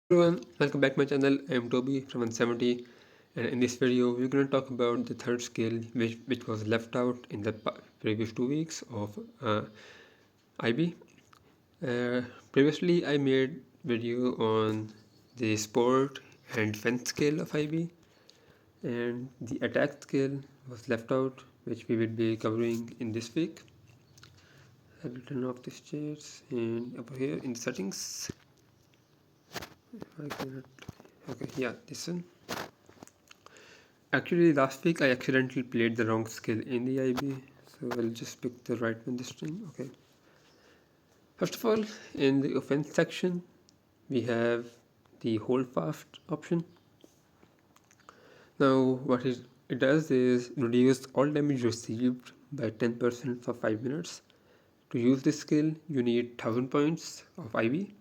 Everyone, welcome back to my channel. I am Toby from 170, and in this video we're going to talk about the third skill which was left out in the previous 2 weeks of IB. Previously I made video on the sport and defense skill of IB, and the attack skill was left out, which we will be covering in this week. I will turn off this chairs, and over here in the settings I cannot. Okay, yeah, this one. Actually, last week I accidentally played the wrong skill in the IB, so I'll just pick the right one this time. Okay. First of all, in the offense section, we have the hold fast option. Now, it does is reduce all damage received by 10% for 5 minutes. To use this skill, you need 1000 points of IB,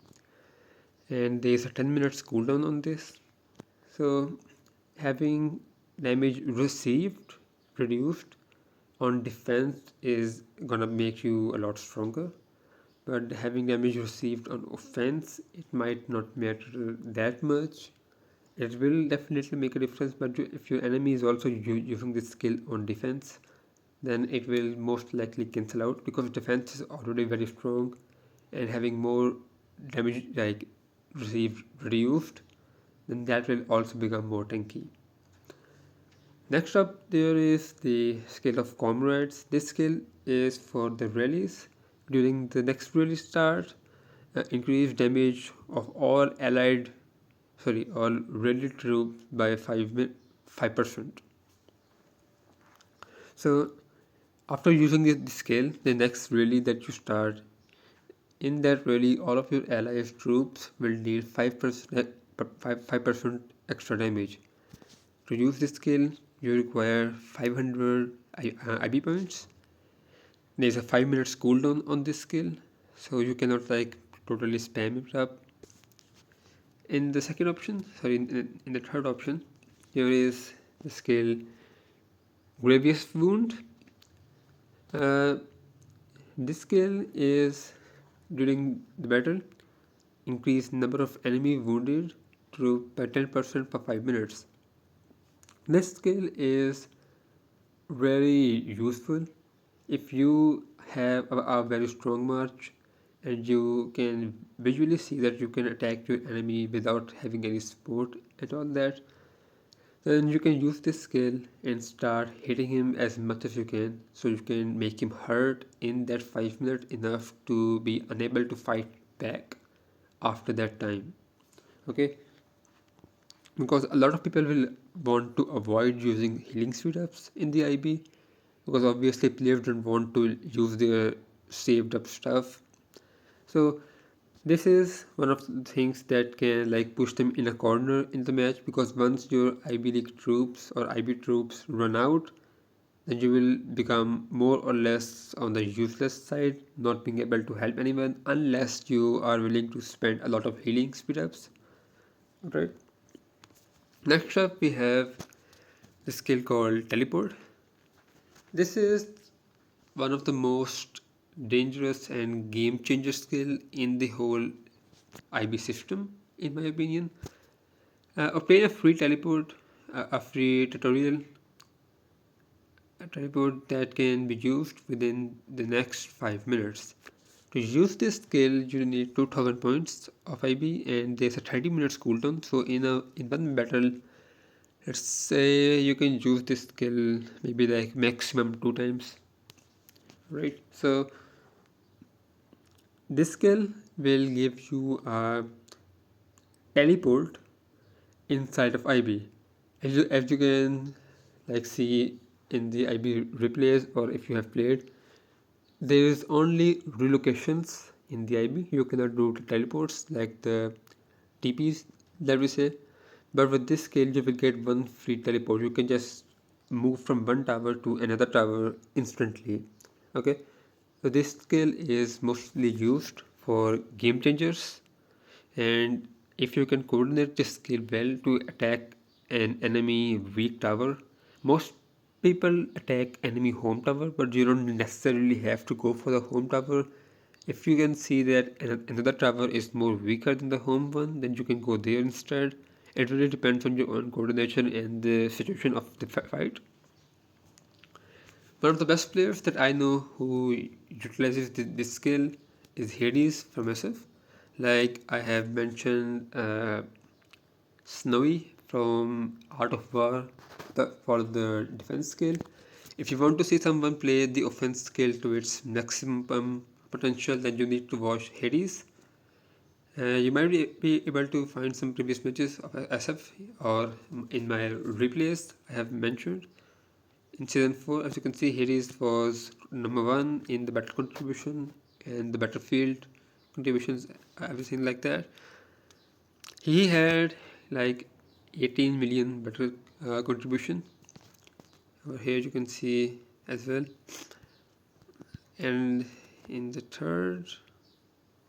and there is a 10 minutes cooldown on this. So, having damage received reduced on defense is gonna make you a lot stronger, but having damage received on offense, it might not matter that much. It will definitely make a difference, but if your enemy is also using this skill on defense, then it will most likely cancel out, because defense is already very strong, and having more damage like received reduced, then that will also become more tanky. Next up, there is the skill of comrades. This skill is for the rallies. During the next rally start, increase damage of all all rally troops by 5%. So, after using this skill, the next rally that you start, in that rally, all of your allies troops will deal 5% extra damage. To use this skill, you require 500 IB points. There's a 5 minutes cooldown on this skill, so you cannot like totally spam it up. In the second option, in the third option, here is the skill Grievous Wound. This skill is during the battle, increase number of enemy wounded to by 10% for 5 minutes. This skill is very useful if you have a very strong march and you can visually see that you can attack your enemy without having any support and all that. Then you can use this skill and start hitting him as much as you can, so you can make him hurt in that 5 minutes enough to be unable to fight back after that time. Okay, because a lot of people will want to avoid using healing speed ups in the IB, because obviously players don't want to use their saved up stuff. So this is one of the things that can like push them in a corner in the match, because once your IB League troops or IB troops run out, then you will become more or less on the useless side, not being able to help anyone unless you are willing to spend a lot of healing speed ups. Right. Next up, we have the skill called Teleport. This is one of the most dangerous and game changer skill in the whole IB system, in my opinion. Obtain a free teleport, a free tutorial, a teleport that can be used within the next 5 minutes. To use this skill, you need 2000 points of IB, and there's a 30 minutes cooldown. So in one battle, let's say you can use this skill maybe like maximum 2 times, right? So this skill will give you a teleport inside of IB. As you can like see in the IB replays, or if you have played, there is only relocations in the IB. You cannot do teleports like the TPs that we say. But with this skill, you will get one free teleport. You can just move from one tower to another tower instantly. Okay, so this skill is mostly used for game changers, and if you can coordinate this skill well to attack an enemy weak tower, most people attack enemy home tower, but you don't necessarily have to go for the home tower. If you can see that another tower is more weaker than the home one, then you can go there instead. It really depends on your own coordination and the situation of the fight. One of the best players that I know who utilizes this skill is Hades from SF. Like I have mentioned Snowy from Art of War for the defense skill. If you want to see someone play the offense skill to its maximum potential, then you need to watch Hades. You might be able to find some previous matches of SF or in my replays I have mentioned. In season 4, as you can see, Hades was number 1 in the battle contribution and the battlefield contributions, everything like that. He had like 18 million battle contribution. Over here you can see as well. And in the third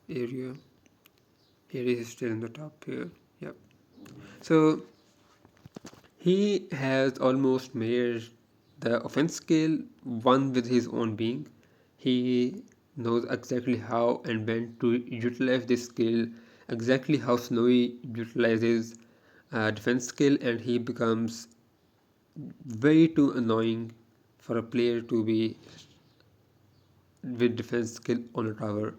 area, Hades is still in the top here. Yep. So he has almost made the offense scale one with his own being. He knows exactly how and when to utilize this skill, exactly how Snowy utilizes defense skill, and he becomes way too annoying for a player to be with defense skill on a tower,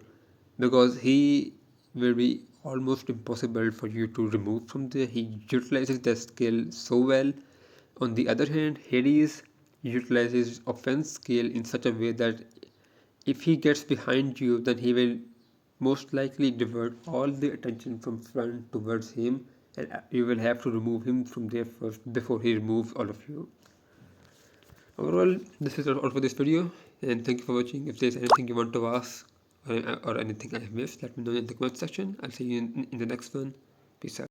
because he will be almost impossible for you to remove from there. He utilizes that skill so well. On the other hand, Hades utilizes offense skill in such a way that if he gets behind you, then he will most likely divert all the attention from front towards him, and you will have to remove him from there first before he removes all of you. Overall, this is all for this video, and thank you for watching. If there's anything you want to ask or anything I have missed, let me know in the comment section. I'll see you in the next one. Peace out.